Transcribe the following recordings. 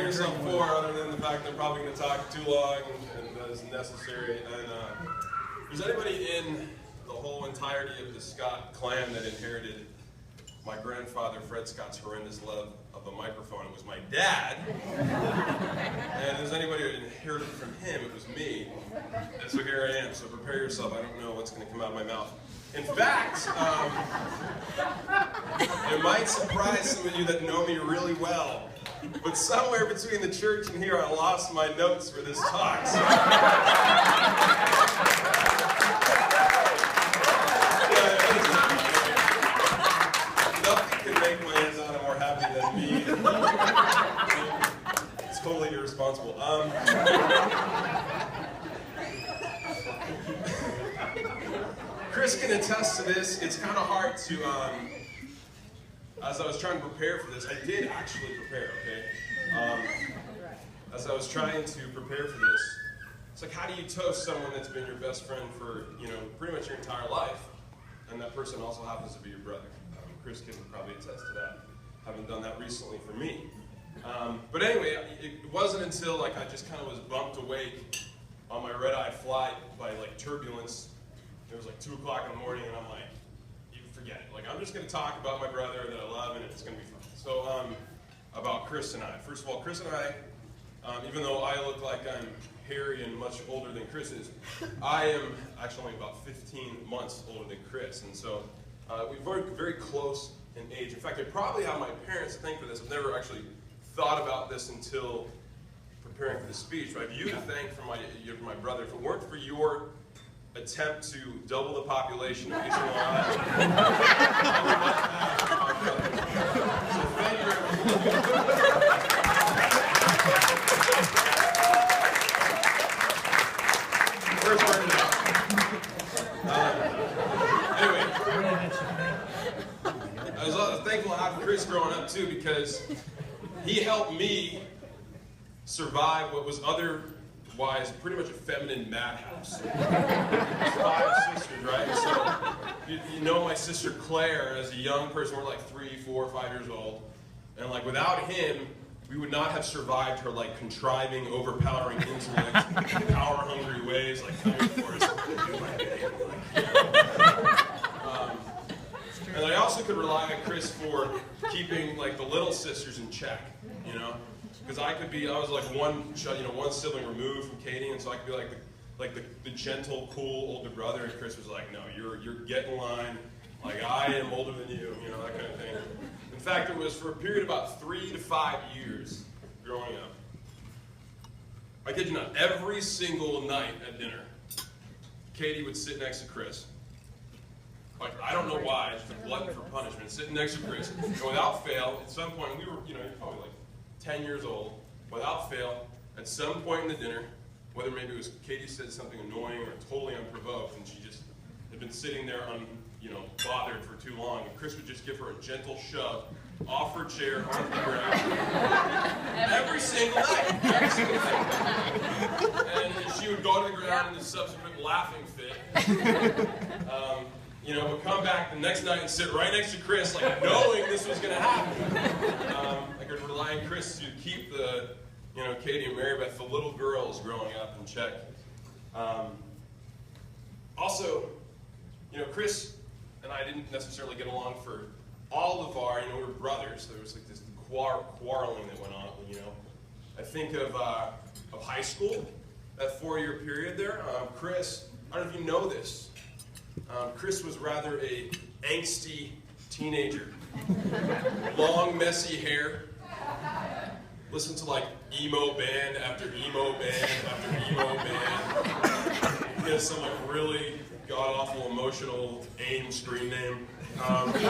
yourself for, other than the fact that I'm probably going to talk too long and that is necessary. And is anybody in the whole entirety of the Scott clan that inherited my grandfather Fred Scott's horrendous love of a microphone? It was my dad. And is anybody who inherited from him? It was me. And so here I am. So prepare yourself. I don't know what's going to come out of my mouth. In fact, it might surprise some of you that know me really well, but somewhere between the church and here, I lost my notes for this talk. So nothing can make my Anzana more happy than me. It's totally irresponsible. Chris can attest to this. It's kind of hard to, as I was trying to prepare for this, I did actually prepare, okay? As I was trying to prepare for this, it's like, how do you toast someone that's been your best friend for, pretty much your entire life, and that person also happens to be your brother? Chris can probably attest to that, having done that recently for me. But anyway, it wasn't until I just kind of was bumped awake on my red-eye flight by turbulence. It was 2 o'clock in the morning, and I'm like, you forget it. I'm just going to talk about my brother that I love, and it's going to be fun. So, about Chris and I. First of all, Chris and I, even though I look like I'm hairy and much older than Chris is, I am actually only about 15 months older than Chris. And so, we're very close in age. In fact, I probably have my parents to thank for this. I've never actually thought about this until preparing for the speech. But I have you to thank for my brother. If it weren't for your attempt to double the population of Eastern Long Island, I would not have my brother. So thank you very much. Where's Brendan now? Anyway, I was thankful to have Chris growing up too, because he helped me survive what was otherwise pretty much a feminine madhouse. 5 sisters, right? So you know my sister Claire as a young person. We're 3, 4, 5 years old, and without him, we would not have survived her contriving, overpowering intellect, power-hungry ways, coming for us. And I also could rely on Chris for keeping the little sisters in check, because I was one sibling removed from Katie, and so I could be the gentle, cool older brother, and Chris was like, no, you're get in line, I am older than you, that kind of thing. In fact, it was for a period of about 3 to 5 years growing up. I kid you not, every single night at dinner, Katie would sit next to Chris. I don't know why, it's a glutton for punishment, sitting next to Chris, and without fail, at some point, we were, you're probably 10 years old, without fail, at some point in the dinner, whether maybe it was Katie said something annoying or totally unprovoked, and she just had been sitting there bothered for too long, and Chris would just give her a gentle shove off her chair onto the ground. Every single night. Every single night. And she would go to the ground in a subsequent laughing fit. But come back the next night and sit right next to Chris, knowing this was going to happen. I could rely on Chris to keep the, Katie and Mary Beth, the little girls growing up, in check. Also, Chris and I didn't necessarily get along for all of our, we were brothers. There was this quarreling that went on, I think of high school, that 4-year period there. Chris, I don't know if you know this, Chris was rather a angsty teenager. Long, messy hair. Listened to emo band after emo band after emo band. He has some really god-awful emotional AIM screen name. Don't get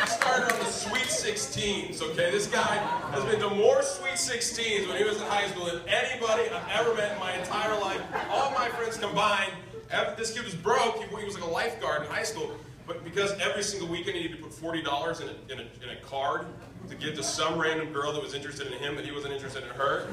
me started on the Sweet 16s, okay? This guy has been to more Sweet 16s when he was in high school than anybody I've ever met in my entire life. All my friends combined. This kid was broke. He was a lifeguard in high school. But because every single weekend he needed to put $40 in a card to give to some random girl that was interested in him, but he wasn't interested in her.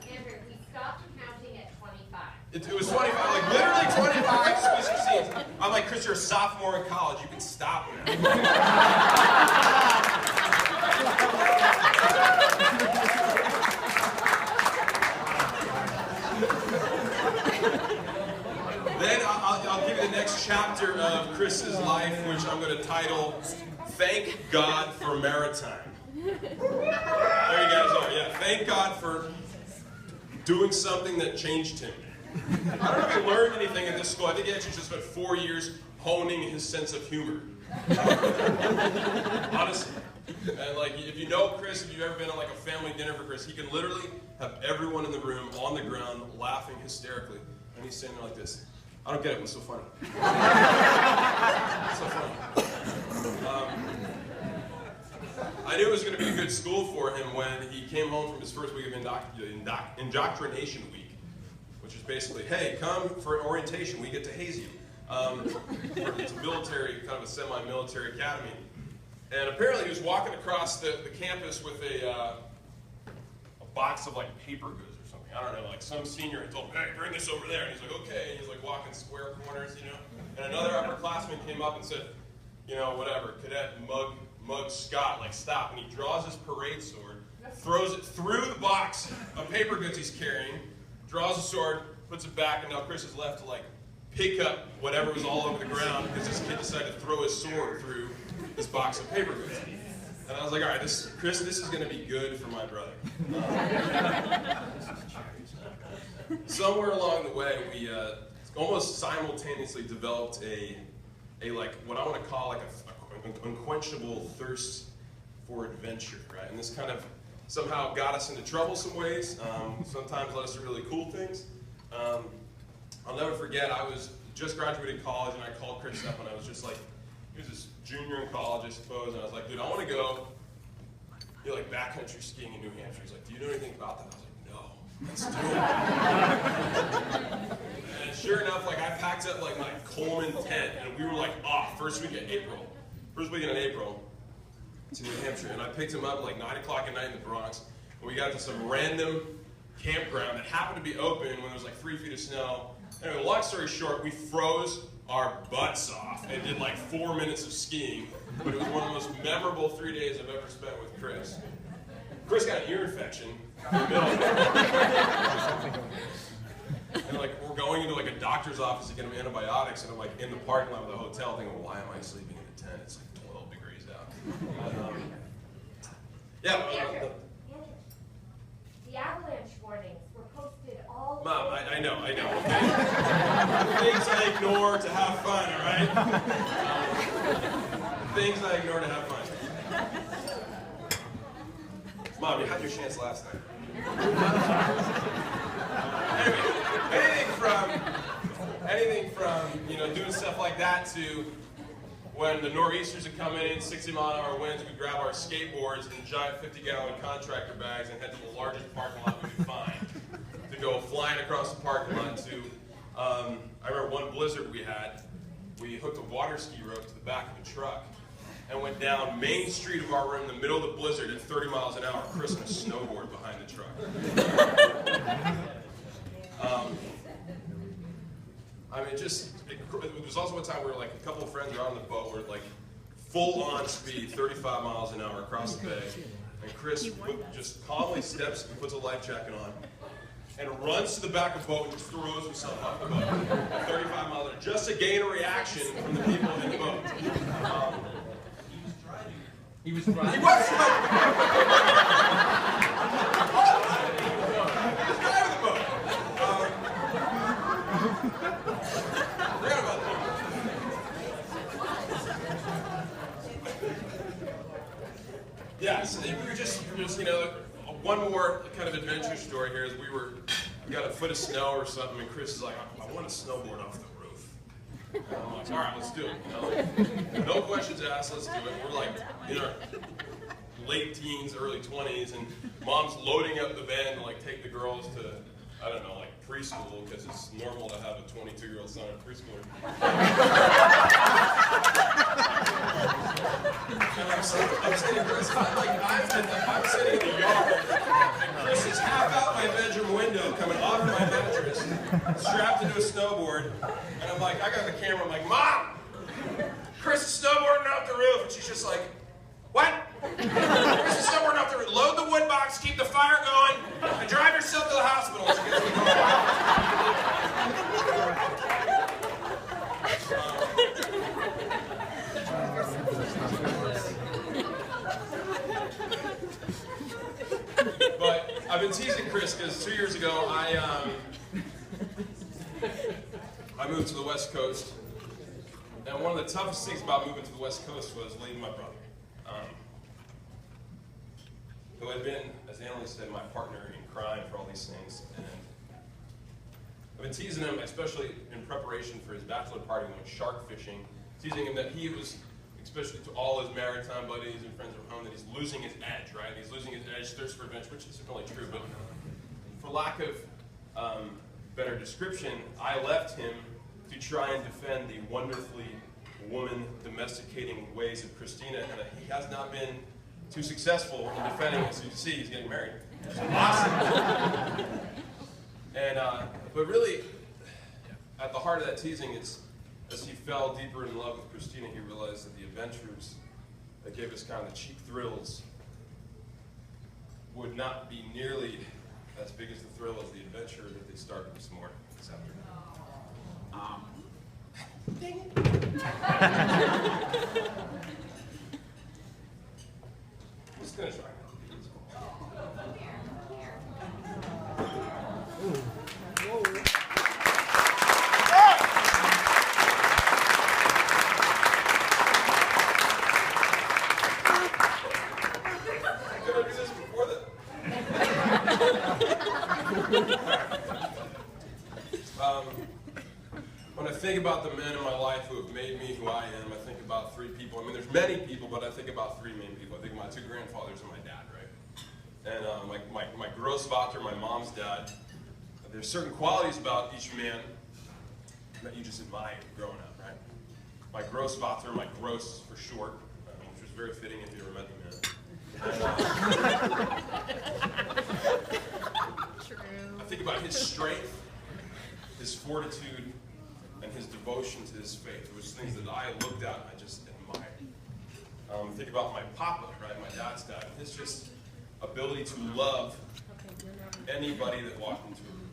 Andrew, we stopped counting at 25. It was 25, literally 25 Sweet 16s. I'm like, Chris, you're a sophomore in college. You can stop now. Then I'll give you the next chapter of Chris's life, which I'm going to title, Thank God for Maritime. There you guys are. Yeah, thank God for doing something that changed him. I don't know if he learned anything in this school. I think he actually just spent 4 years honing his sense of humor. Honestly. And like, if you know Chris, if you've ever been on like a family dinner for Chris, he can literally have everyone in the room on the ground laughing hysterically. And he's saying like this. I don't get it, what's so funny? What's so funny? I knew it was going to be a good school for him when he came home from his first week of indoctrination week, which is basically, hey, come for an orientation, we get to haze you. It's a military, kind of a semi-military academy. And apparently he was walking across the campus with a box of like paper goods or something. I don't know, like some senior had told him, hey, bring this over there. And he's like, okay. And he's like walking square corners, you know. And another upperclassman came up and said, you know, whatever, Cadet Mug Scott, like stop. And he draws his parade sword, throws it through the box of paper goods he's carrying, draws the sword, puts it back, and now Chris is left to like pick up whatever was all over the ground because this kid decided to throw his sword through this box of paper goods. And I was like, all right, Chris, this is going to be good for my brother. Somewhere along the way, we almost simultaneously developed a like what I want to call like an unquenchable thirst for adventure, right? And this kind of somehow got us into troublesome ways. Sometimes led us to really cool things. I'll never forget, I was just graduated college, and I called Chris up, and I was just like, he was this junior in college, I suppose, and I was like, dude, I want to go, you know, like backcountry skiing in New Hampshire. He's like, do you know anything about that? I was like, no, let's do it. And sure enough, like I packed up like my Coleman tent, and we were like off first weekend in April to New Hampshire, and I picked him up at like 9 o'clock at night in the Bronx, and we got to some random campground that happened to be open when there was like 3 feet of snow. Anyway, long story short, we froze our butts off and did like 4 minutes of skiing, but it was one of the most memorable 3 days I've ever spent with Chris. Chris got an ear infection in the middle of it. And like, we're going into like a doctor's office to get him antibiotics, and I'm like in the parking lot of the hotel thinking, well, why am I sleeping in a tent? It's like 12 degrees out. Andrew, the avalanche warnings were posted all over. Mom, I know, okay? Things I ignore to have fun, all right? Things I ignore to have fun. Mom, you had your chance last night. Anyway, anything from you know doing stuff like that to when the nor'easters would come in, 60-mile-an-hour winds, we'd grab our skateboards and giant 50-gallon contractor bags and head to the largest parking lot we could find to go flying across the parking lot to. I remember one blizzard we had. We hooked a water ski rope to the back of a truck and went down Main Street of our room in the middle of the blizzard at 30 miles an hour, Chris on a snowboard behind the truck. I mean, there was also one time where like a couple of friends were on the boat, where like full on speed, 35 miles an hour across the bay, and Chris just calmly steps and puts a life jacket on, and runs to the back of the boat and just throws himself off the boat at 35 miles an hour, just to gain a reaction from the people in the boat. He was driving. He was driving the boat. Forgot about that. Yeah, so we were just you know, one more kind of adventure story here is we got a foot of snow or something, and Chris is like, I want to snowboard off the roof. And I'm like, all right, let's do it. You know, like, no questions asked, let's do it. We're like in our late teens, early 20s, and Mom's loading up the van to like take the girls to, I don't know, like preschool, because it's normal to have a 22-year-old son at preschooler. And I'm sitting Chris, I'm sitting in the yard, and Chris is half out my bedroom window, coming off my mattress, strapped into a snowboard, and I'm like, I got the camera, I'm like, Mom! Chris is snowboarding off the roof, and she's just like, what? Chris is snowboarding off the roof. Load the wood box, keep the fire going, and drive yourself to the hospital. She gets me going. But I've been teasing Chris because 2 years ago I moved to the West Coast. And one of the toughest things about moving to the West Coast was leaving my brother, who had been, as Annalise said, my partner in crime for all these things. And I've been teasing him, especially in preparation for his bachelor party when we went shark fishing, teasing him that he was, especially to all his maritime buddies and friends from home, that he's losing his edge, right? He's losing his edge, thirst for adventure, which isn't really true, but for lack of better description, I left him to try and defend the wonderfully woman-domesticating ways of Christina, and he has not been too successful in defending it. So you can see he's getting married. It's awesome. And but really, at the heart of that teasing, it's as he fell deeper in love with Christina, he realized that the adventures that gave us kind of the cheap thrills would not be nearly as big as the thrill as the adventure that they started this morning, this afternoon. Dang it. I'm just gonna try. Did I do this before that? When I think about the men in my life who have made me who I am, I think about three people. I mean, there's many people, but I think about three main people. I think of my two grandfathers and my dad, right? And my Großvater, my mom's dad, there's certain qualities about each man that you just admire growing up, right? My Großvater, my Gross for short, which was very fitting if you ever met the man. I think about his strength, his fortitude, and his devotion to his faith. It was things that I looked at and I just admired. Think about my papa, right, my dad's dad, his just ability to love anybody that walked into a room.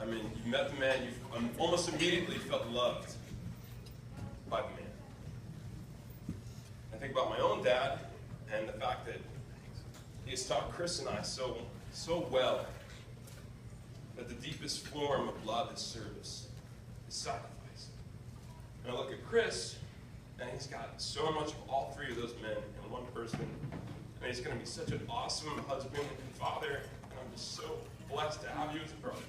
I mean, you met the man, you almost immediately felt loved by the man. I think about my own dad and the fact that he has taught Chris and I so well that the deepest form of love is service, is sacrifice. And I look at Chris, and he's got so much of all three of those men in one person, and he's going to be such an awesome husband and father, and I'm just so blessed to have you as a brother.